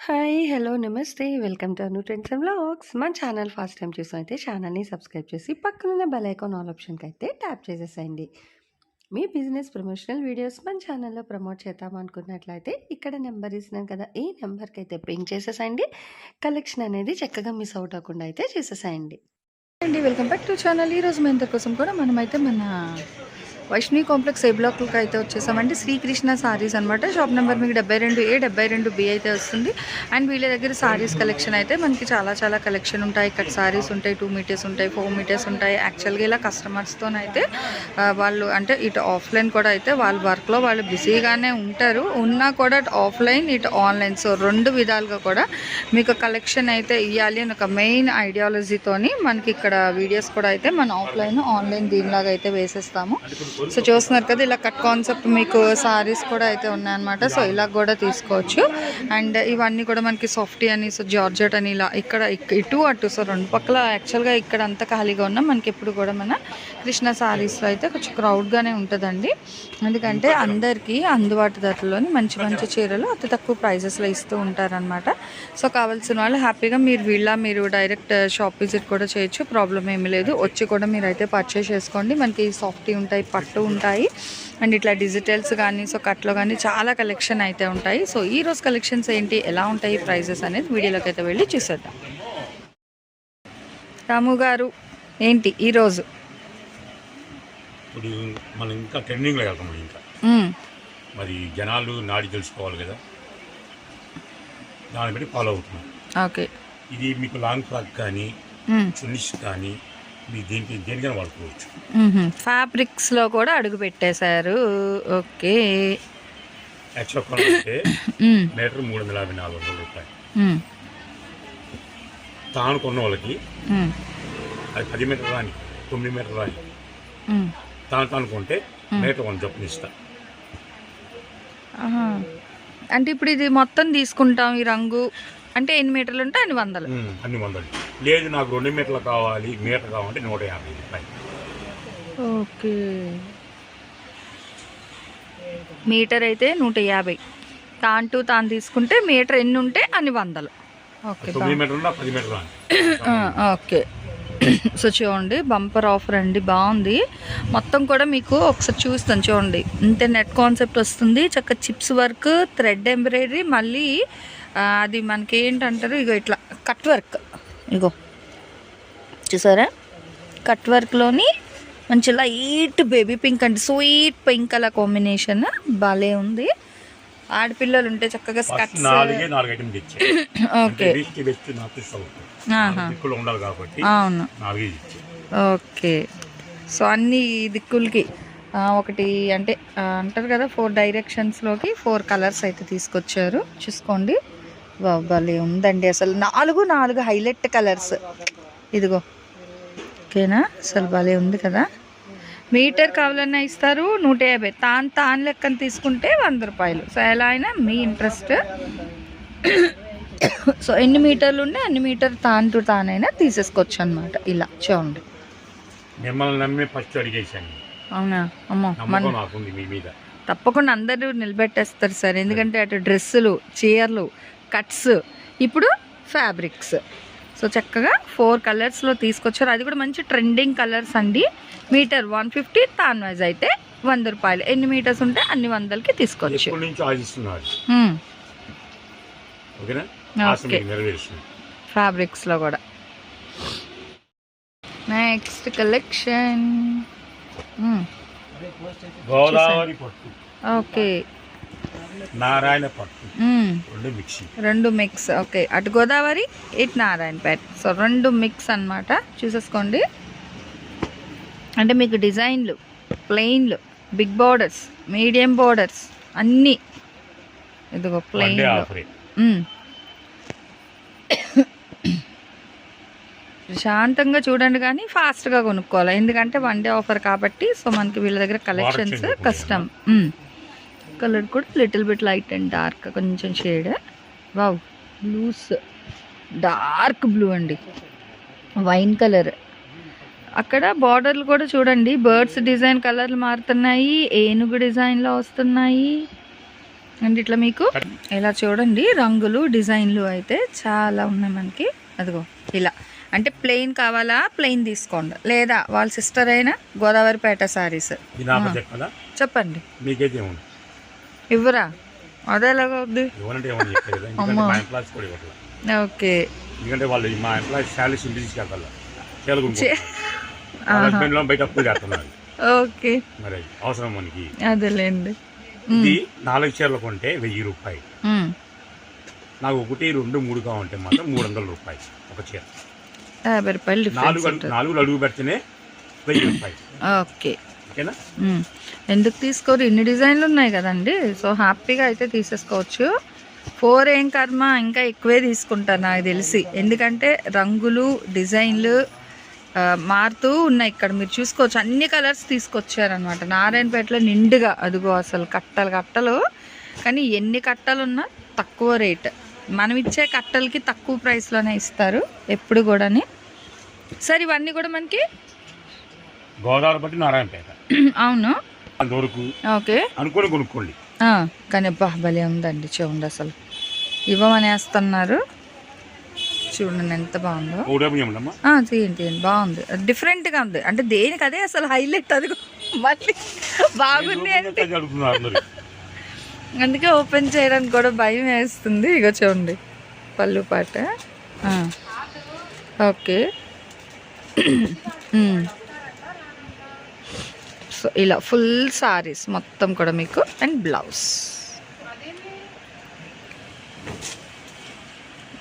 Hi! Hello! నమస్తే! Welcome to Anu trends and vlogs. మన channel first time చూసినైతే ఛానల్‌ని subscribe చేసి పక్కనున్న బెల్ ఐకాన్ ఆల్ ఆప్షన్‌కైతే ట్యాప్ చేసేసేయండి. మీ బిజినెస్ ప్రమోషనల్ వీడియోస్ మన ఛానల్‌లో ప్రమోట్ చేద్దామనుకున్నట్లయితే ఇక్కడ నెంబర్ ఇస్తున్నాను కదా! ఈ నెంబర్‌కైతే పింగ్ చేసేసేయండి. కలెక్షన్ అనేది చక్కగా మిస్ అవుట్ అవ్వకుండా అయితే చేసేసేయండి. అండి వెల్కమ్ బ్యాక్ టు ఛానల్. ఈరోజు మీ అందరి కోసం కూడా మనమైతే మన వైష్ణవి కాంప్లెక్స్ ఏ బ్లాక్కి అయితే వచ్చేసామండి. శ్రీకృష్ణ సారీస్ అనమాట. షాప్ నెంబర్ మీకు 72A 72B అయితే వస్తుంది. అండ్ వీళ్ళ దగ్గర సారీస్ కలెక్షన్ అయితే మనకి చాలా కలెక్షన్ ఉంటాయి. కట్ సారీస్ ఉంటాయి, 2 మీటర్స్ ఉంటాయి, 4 మీటర్స్ ఉంటాయి. యాక్చువల్గా ఇలా కస్టమర్స్తోనైతే వాళ్ళు అంటే ఇటు ఆఫ్లైన్ కూడా అయితే వాళ్ళ వర్క్లో వాళ్ళు బిజీగానే ఉంటారు. ఉన్నా కూడా అటు ఆఫ్లైన్ ఇటు ఆన్లైన్, సో 2 విధాలుగా కూడా మీకు కలెక్షన్ అయితే ఇవ్వాలి అని ఒక మెయిన్ ఐడియాలజీతోని మనకి ఇక్కడ వీడియోస్ కూడా అయితే మన ఆఫ్లైన్ ఆన్లైన్ దీనిలాగా అయితే వేసేస్తాము. సో చూస్తున్నారు కదా, ఇలా కట్ కాన్సెప్ట్ మీకు సారీస్ కూడా అయితే ఉన్నాయన్నమాట. సో ఇలా కూడా తీసుకోవచ్చు. అండ్ ఇవన్నీ కూడా మనకి సాఫ్టీ అని, సో జార్జెట్ అని ఇలా ఇక్కడ ఇటు అటు సో 2 పక్కల యాక్చువల్గా ఇక్కడ అంతా ఖాళీగా ఉన్నాం. మనకి ఎప్పుడు కూడా మన కృష్ణ సారీస్లో అయితే కొంచెం క్రౌడ్గానే ఉంటుందండి. ఎందుకంటే అందరికీ అందుబాటు ధరలోని మంచి చీరలు అతి తక్కువ ప్రైజెస్లో ఇస్తూ ఉంటారనమాట. సో కావాల్సిన వాళ్ళు హ్యాపీగా మీరు డైరెక్ట్ షాప్ విజిట్ కూడా చేయొచ్చు, ప్రాబ్లం ఏమీ లేదు. వచ్చి కూడా మీరు అయితే పర్చేస్ చేసుకోండి. మనకి సాఫ్టీ ఉంటాయి, పట్టు ఉంటాయి, అండ్ ఇట్లా డిజిటల్స్ కానీ సో కట్లో కానీ చాలా కలెక్షన్ అయితే ఉంటాయి. సో ఈ రోజు కలెక్షన్స్ ఏంటి, ఎలా ఉంటాయి, ప్రైజెస్ అనేది వీడియోలోకి అయితే వెళ్ళి చూసేద్దాం. రాము గారు ఏంటి ఈరోజు ఇప్పుడు మనం ఇంకా ట్రెండింగ్లో వెళ్తాం. ఇంకా మరి జనాలు నాడి తెలుసుకోవాలి కదా, దాన్ని బట్టి ఫాలో అవుతున్నాం. ఓకే, ఇది మీకు లాంగ్ ఫ్రాక్ కానీ చున్నీస్ కానీ మీ దేనికైనా వాడుకోవచ్చు. ఫ్యాబ్రిక్స్లో కూడా అడుగు పెట్టేశారు. ఓకే, యాక్చువల్ అంటే మీటర్ 350-400 రూపాయలు. తాను కొన్న వాళ్ళకి అది 10 మీటర్ రాని 9 మీటర్ రాని తాను కొంటే మీటర్ 1 చొప్పున ఇస్తా. అంటే ఇప్పుడు ఇది మొత్తం తీసుకుంటాం ఈ రంగు అంటే ఎన్ని మీటర్లు ఉంటే అన్ని 100. అన్ని 100 లేదు, నాకు 2 మీటర్లు కావాలి, మీటర్ కావాలంటే 150 రూపాయలు. ఓకే, మీటర్ అయితే 150. తాను తీసుకుంటే మీటర్ ఎన్ని ఉంటే అన్ని 100. ఓకే, 9 మీటర్లు 10 మీటర్లు. ఓకే. సో చూడండి, బంపర్ ఆఫర్ అండి, బాగుంది. మొత్తం కూడా మీకు ఒకసారి చూస్తాను చూడండి. ఇంతే నెట్ కాన్సెప్ట్ వస్తుంది, చక్కగా చిప్స్ వర్క్, థ్రెడ్ ఎంబ్రాయిడరీ, మళ్ళీ అది మనకి ఏంటంటారు ఇగో ఇట్లా కట్ వర్క్, ఇగో చూసారా, కట్ వర్క్లోని మంచి లైట్ బేబీ పింక్ అంటే స్వీట్ పింక్ కలర్ కాంబినేషన్ భలే ఉంది. ఆడపిల్లలు ఉంటే చక్కగా స్కర్ట్స్. ఓకే, అవును, ఓకే. సో అన్ని దిక్కులకి ఒకటి అంటే అంటారు కదా 4 డైరెక్షన్స్లోకి 4 కలర్స్ అయితే తీసుకొచ్చారు. చూసుకోండి, భలే ఉందండి అసలు. 4 హైలైట్ కలర్స్, ఇదిగో. ఓకేనా, అసలు భలే ఉంది కదా. మీటర్ కావాలన్నా ఇస్తారు 150. తాను లెక్కన తీసుకుంటే 100 రూపాయలు. సో ఎలా అయినా మీ ఇంట్రెస్ట్. సో ఎన్ని మీటర్లు ఉంటే అన్ని మీటర్ తానైనా తీసేసుకోవచ్చు అనమాట. ఇలా చూడండి. మిమ్మల్ని నమ్మి ఫస్ట్ అడిగేసాను. అవునా, అమ్మో, మీ మీద తప్పకుండా అందరూ నిలబెట్టేస్తారు సార్. ఎందుకంటే అటు డ్రెస్సులు, చీరలు, కట్స్, ఇప్పుడు ఫ్యాబ్రిక్స్. సో చక్కగా 4 కలర్స్లో తీసుకొచ్చారు. అది కూడా మంచి ట్రెండింగ్ కలర్స్ అండి. మీటర్ 150, తాన్ వైజ్ అయితే 100 రూపాయలు. ఎన్ని మీటర్స్ ఉంటే అన్ని 100కి తీసుకోవచ్చు. ఫ్యాబ్రిక్స్లో కూడా నెక్స్ట్ కలెక్షన్ గోదావరి పట్టు, ఓకే, నారాయణ పట్టు, 2 మిక్స్. ఓకే, అటు గోదావరి ఇటు నారాయణపేట, సో 2 మిక్స్ అన్నమాట. చూసేసుకోండి. అంటే మీకు డిజైన్లు, ప్లెయిన్లు, బిగ్ బోర్డర్స్, మీడియం బోర్డర్స్ అన్నీ. ఇదిగో ప్లెయిన్లో. ప్రశాంతంగా చూడండి, కానీ ఫాస్ట్గా కొనుక్కోవాలి. ఎందుకంటే 1 డే ఆఫర్ కాబట్టి. సో మనకి వీళ్ళ దగ్గర కలెక్షన్స్ కష్టం. కలర్ కూడా little bit light and dark, కొంచెం shade. Wow, blues, dark blue అండి, వైన్ కలర్. అక్కడ బార్డర్లు కూడా చూడండి, బర్డ్స్ డిజైన్ కలర్లు మారుతున్నాయి, ఏనుగు డిజైన్లో వస్తున్నాయి. అండ్ ఇట్లా మీకు ఇలా చూడండి రంగులు డిజైన్లు అయితే చాలా ఉన్నాయి మనకి. అదిగో ఇలా అంటే ప్లెయిన్ కావాలా ప్లెయిన్ తీసుకోండి, లేదా వాళ్ళ సిస్టర్ అయినా గోదావరిపేట శారీస్ చెప్పండి. ఇవ్వరా? అదే ఎలాగా వద్దు. ఓకే ఓకే అదేలేండి. ఇది 4 చీరలు కొంటే 1000 రూపాయలు. నాకు 1, 2, 3 కావాలంటే మాత్రం 300 రూపాయలు ఒక చీర. 50 రూపాయలు. 4 అడుగు పెడితేనే 1000 రూపాయలు. ఓకే ఓకేనా? ఎందుకు తీసుకోరు, ఇన్ని డిజైన్లు ఉన్నాయి కదండి. సో హ్యాపీగా అయితే తీసేసుకోవచ్చు. 4 ఏం కర్మ, ఇంకా ఎక్కువే తీసుకుంటారు నాకు తెలిసి. ఎందుకంటే రంగులు డిజైన్లు మారుతూ ఉన్నాయి. ఇక్కడ మీరు చూసుకోవచ్చు అన్ని కలర్స్ తీసుకొచ్చారనమాట. నారాయణపేటలో నిండుగా అదిగో అసలు కట్టలు కట్టలు. కానీ ఎన్ని కట్టలు ఉన్నా తక్కువ రేట్. మనం ఇచ్చే కట్టలకి తక్కువ ప్రైస్లోనే ఇస్తారు ఎప్పుడు కూడాని. సరే ఇవన్నీ కూడా మనకి గోదావరి నారాయణపేట. అవును ఓకే అనుకోని కొనుక్కోండి. కానీ భలే ఉందండి. చూడండి అసలు ఇవ్వమని వేస్తున్నారు. చూడండి ఎంత బాగుందో. తీయండి బాగుంది, డిఫరెంట్గా ఉంది. అంటే దేనికి అదే అసలు హైలైట్. అది మళ్ళీ బాగుంది అంటే అందుకే ఓపెన్ చేయడానికి కూడా భయం వేస్తుంది. ఇక చూడండి పళ్ళు పాట. ఓకే సో ఇలా ఫుల్ సారీస్ మొత్తం కూడా మీకు. అండ్ బ్లౌజ్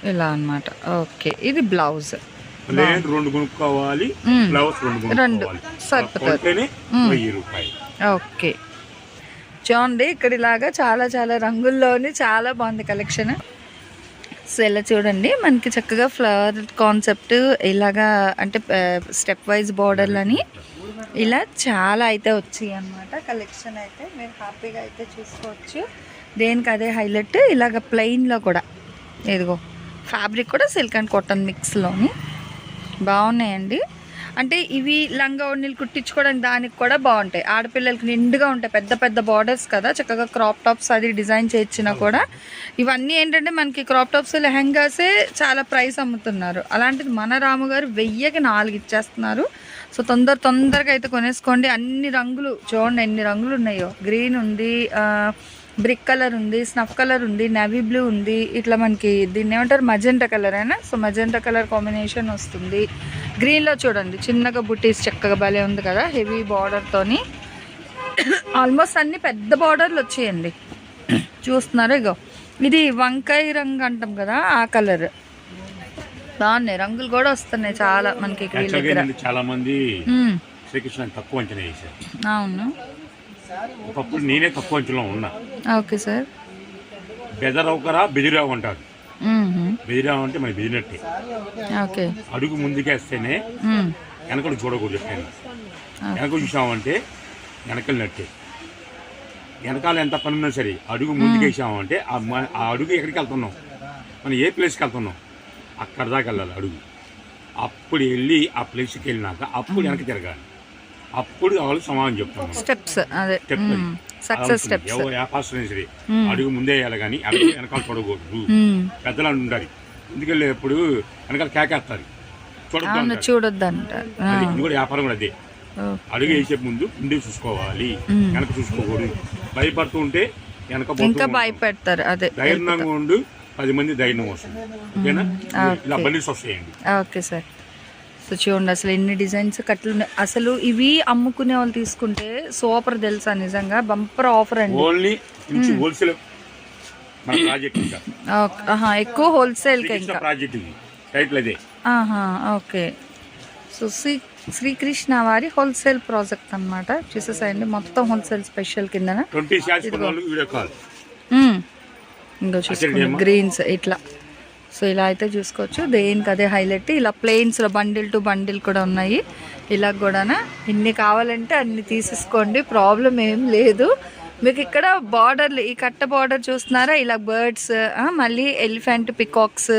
ఇలా అన్నమాట. ఓకే ఇది బ్లౌజ్. 2 కొనుక్కోవాలి, బ్లౌజ్ 2 సరిపోతుంది. ఓకే చూడండి ఇక్కడ ఇలాగా చాలా చాలా రంగుల్లోని చాలా బాగుంది కలెక్షన్. సో ఇలా చూడండి మనకి చక్కగా ఫ్లవర్ కాన్సెప్ట్ ఇలాగా అంటే స్టెప్ వైజ్ బార్డర్లని ఇలా చాలా అయితే వచ్చాయి అన్నమాట. కలెక్షన్ అయితే మీరు హ్యాపీగా అయితే చూసుకోవచ్చు. దేనికి అదే హైలైట్. ఇలాగ ప్లెయిన్లో కూడా ఇదిగో ఫ్యాబ్రిక్ కూడా సిల్క్ అండ్ కాటన్ మిక్స్లోని బాగున్నాయండి. అంటే ఇవి లంగా ఓణీలు కుట్టించుకోవడానికి దానికి కూడా బాగుంటాయి. ఆడపిల్లలకి నిండుగా ఉంటాయి, పెద్ద పెద్ద బార్డర్స్ కదా, చక్కగా క్రాప్ టాప్స్ అది డిజైన్ చేయించినా కూడా. ఇవన్నీ ఏంటంటే మనకి క్రాప్ టాప్స్ లెహెంగాసే చాలా ప్రైస్ అమ్ముతున్నారు. అలాంటిది మన రాముగారు 1000కి 4 ఇచ్చేస్తున్నారు. సో తొందరగా అయితే కొనేసుకోండి. అన్ని రంగులు చూడండి ఎన్ని రంగులు ఉన్నాయో. గ్రీన్ ఉంది, బ్రిక్ కలర్ ఉంది, స్నఫ్ కలర్ ఉంది, నేవీ బ్లూ ఉంది. ఇట్లా మనకి దీన్ని ఏమంటారు మజెంటా కలర్ అయినా. సో మజెంటా కలర్ కాంబినేషన్ వస్తుంది. గ్రీన్లో చూడండి చిన్నగా బుట్టీస్ చక్కగా భలే ఉంది కదా, హెవీ బార్డర్తోని. ఆల్మోస్ట్ అన్ని పెద్ద బార్డర్లు వచ్చాయండి. చూస్తున్నారు ఇగో ఇది వంకాయ రంగు అంటాం కదా, ఆ కలర్. బాగున్నాయి రంగులు కూడా వస్తున్నాయి చాలా మనకి చాలా మంది శ్రీకృష్ణ తక్కువ అంచనా వేశారు. అవును ఒకప్పుడు నేనే తక్కువ అంచనా ఉన్నా. Okay sir. బెదరవుకరా బెదిరావు అంటారు. బెదిరావు అంటే మన బెదిరినట్టే. ఓకే అడుగు ముందుకేస్తేనే వెనకలు చూడకూడదు. వెనక చూసామంటే వెనకలినట్టే. వెనకాల ఎంత పని ఉన్నా సరే అడుగు ముందుకేసామంటే ఆ అడుగు ఎక్కడికి వెళ్తున్నాం, మనం ఏ ప్లేస్కి వెళ్తున్నాం అక్కడ దాకా వెళ్ళాలి అడుగు. అప్పుడు వెళ్ళి ఆ ప్లేస్కి వెళ్ళినాక అప్పుడు వెనక్కి తిరగాలి. అప్పుడు వాళ్ళు సమాధానం చెప్తాం. స్టెప్స్ అదే సక్సెస్ స్టెప్స్. వ్యాపారం సరే అడుగు ముందే వేయాలి కానీ అడుగు వెనకాల చూడకూడదు. పెద్దలు ఉండాలి. ఎందుకెళ్ళేప్పుడు వెనకాల కేకేస్తారు, చూడొద్దు అంటారు. ఇది కూడా వ్యాపారం కూడా అదే. అడుగు వేసే ముందు ముందే చూసుకోవాలి, వెనక చూసుకోకూడదు. భయపడుతూ ఉంటే వెనక ఇంకా భయపెడతారు. అదే ధైర్యంగా ఉండు, 10 మంది ధైర్యం వస్తుంది. ఓకేనా? ఇలా బండిల్స్ వస్తాయండి. Okay sir. సో చూడండి అసలు ఎన్ని డిజైన్స్ కట్టలు ఉన్నాయి. అసలు ఇవి అమ్ముకునే వాళ్ళు తీసుకుంటే సూపర్ తెలుసా, నిజంగా బంపర్ ఆఫర్ అండి. Only wholesale project. ఎక్కువ హోల్సేల్ ప్రాజెక్ట్ టైటిల్ అదే. ఓకే. సో శ్రీకృష్ణ వారి హోల్సేల్ ప్రాజెక్ట్ అనమాట. చూసేసాయండి మొత్తం హోల్సేల్ స్పెషల్ కింద. ఇంకా చూసుకోండి గ్రీన్స్ ఇట్లా. సో ఇలా అయితే చూసుకోవచ్చు. దేనికి అదే హైలైట్. ఇలా ప్లెయిన్స్లో బండిల్ టు బండిల్ కూడా ఉన్నాయి. ఇలా కూడా ఇన్ని కావాలంటే అన్ని తీసేసుకోండి, ప్రాబ్లం ఏం లేదు. మీకు ఇక్కడ బార్డర్లు ఈ కట్ట బార్డర్ చూస్తున్నారా, ఇలా బర్డ్స్, మళ్ళీ ఎలిఫెంట్, పికాక్స్,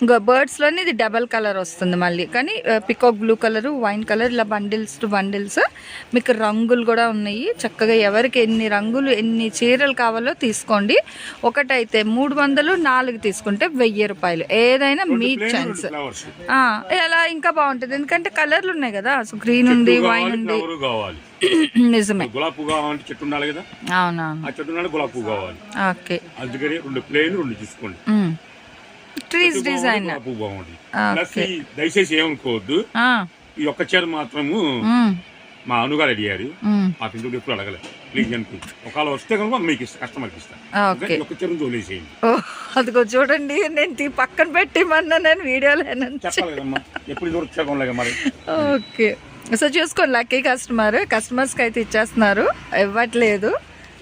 ఇంకా బర్డ్స్లోనే ఇది డబల్ కలర్ వస్తుంది మళ్ళీ, కానీ peacock blue colour, wine colour, ఇలా బండిల్స్ టు బండిల్స్. మీకు రంగులు కూడా ఉన్నాయి చక్కగా. ఎవరికి ఎన్ని రంగులు ఎన్ని చీరలు కావాలో తీసుకోండి. ఒకటైతే 300, 4 తీసుకుంటే 1000 రూపాయలు. ఏదైనా మీ ఛాన్స్. అలా ఇంకా బాగుంటుంది ఎందుకంటే కలర్లు ఉన్నాయి కదా. సో గ్రీన్ ఉంది, వైన్ ఉంది. నిజమే. గులాబీ పువ్వు కావాలంటే చెట్టు ఉండాలి కదా. అవునవును. ఆ చెట్టు ఉండాలి, గులాబీ పువ్వు కావాలి. ఓకే. అందుకని 2 ప్లేన్ 2 తీసుకోండి. Trees design. పువ్వు బాగుంటుంది. దయచేసి ఏమనుకోవద్దు, ఈ ఒక్క చీర మాత్రము మా అనుగారు అడిగారు. ఆ పిండి ఎప్పుడు అడగలేదు. ప్లీజ్ అనుకుంది. ఒకవేళ వస్తే కనుక మీకు కస్టమర్కి ఇస్తాను. ఒక్క చీర వదిలేసేయండి. అదిగో చూడండి, నేను పక్కన పెట్టిమన్నా నేను వీడియోలో చెప్పాలి కదమ్మా. ఎప్పుడు దొరకలేక మరి. ఓకే. సో చూసుకోండి, లక్కీ కస్టమర్స్కి అయితే ఇచ్చేస్తున్నారు, ఇవ్వట్లేదు.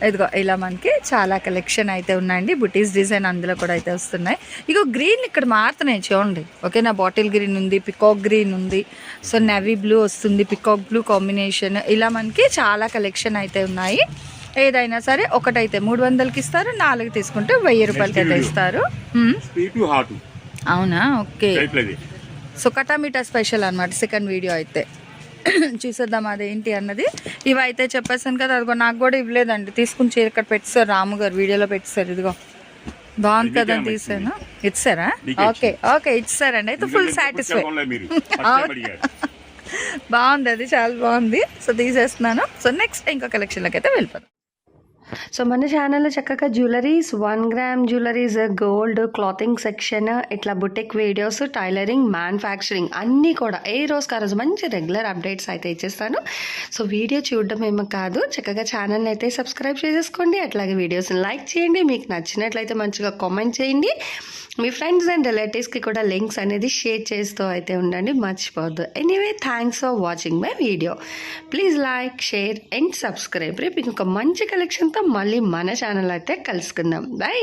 ఇదిగో ఇలా మనకి చాలా కలెక్షన్ అయితే ఉన్నాయండి. బుటీస్ డిజైన్ అందులో కూడా అయితే వస్తున్నాయి. ఇగో గ్రీన్ ఇక్కడ మారుతున్నాయి చూడండి. ఓకేనా, బాటిల్ గ్రీన్ ఉంది, పికాక్ గ్రీన్ ఉంది, సో నెవీ బ్లూ వస్తుంది, పికాక్ బ్లూ కాంబినేషన్. ఇలా మనకి చాలా కలెక్షన్ అయితే ఉన్నాయి. ఏదైనా సరే ఒకటైతే 300కి ఇస్తారు, 4 తీసుకుంటే 1000 రూపాయలకి అయితే ఇస్తారు. అవునా, ఓకే. సో కటామిటా స్పెషల్ అనమాట సెకండ్ వీడియో అయితే. చూసేద్దాం అదేంటి అన్నది. ఇవైతే చెప్పేసాను కదా, అదిగో నాకు కూడా ఇవ్వలేదండి. తీసుకుని చీర ఇక్కడ పెట్టారు, రాము గారు వీడియోలో పెట్టారు. ఇదిగో బాగుంది కదా అని తీసాను. ఇచ్చారా? ఓకే ఓకే, ఇచ్చారండి. అయితే ఫుల్ సాటిస్ఫై. బాగుంది, అది చాలా బాగుంది. సో తీసేస్తున్నాను. సో నెక్స్ట్ ఇంకో కలెక్షన్లోకి అయితే వెళ్ళిపోతాం. సో మన ఛానల్లో చక్కగా jewelleries, 1 gram jewelleries, gold, clothing section, ఇట్లా బుటిక్ వీడియోస్, టైలరింగ్, మ్యానుఫ్యాక్చరింగ్ అన్నీ కూడా ఏ రోజుకి ఆ రోజు మంచి రెగ్యులర్ అప్డేట్స్ అయితే ఇచ్చేస్తాను. సో వీడియో చూడడం ఏమో కాదు, చక్కగా ఛానల్ని అయితే సబ్స్క్రైబ్ చేసేసుకోండి. అట్లాగే వీడియోస్ని లైక్ చేయండి. మీకు నచ్చినట్లయితే మంచిగా కామెంట్ చేయండి. మీ ఫ్రెండ్స్ అండ్ రిలేటివ్స్కి కూడా లింక్స్ అనేది షేర్ చేస్తూ అయితే ఉండండి, మర్చిపోవద్దు. Anyway, thanks for watching my video. Please like, share and subscribe. రేపు ఇంకొక మంచి కలెక్షన్తో మళ్ళీ మన ఛానల్ అయితే కలుసుకుందాం. బై.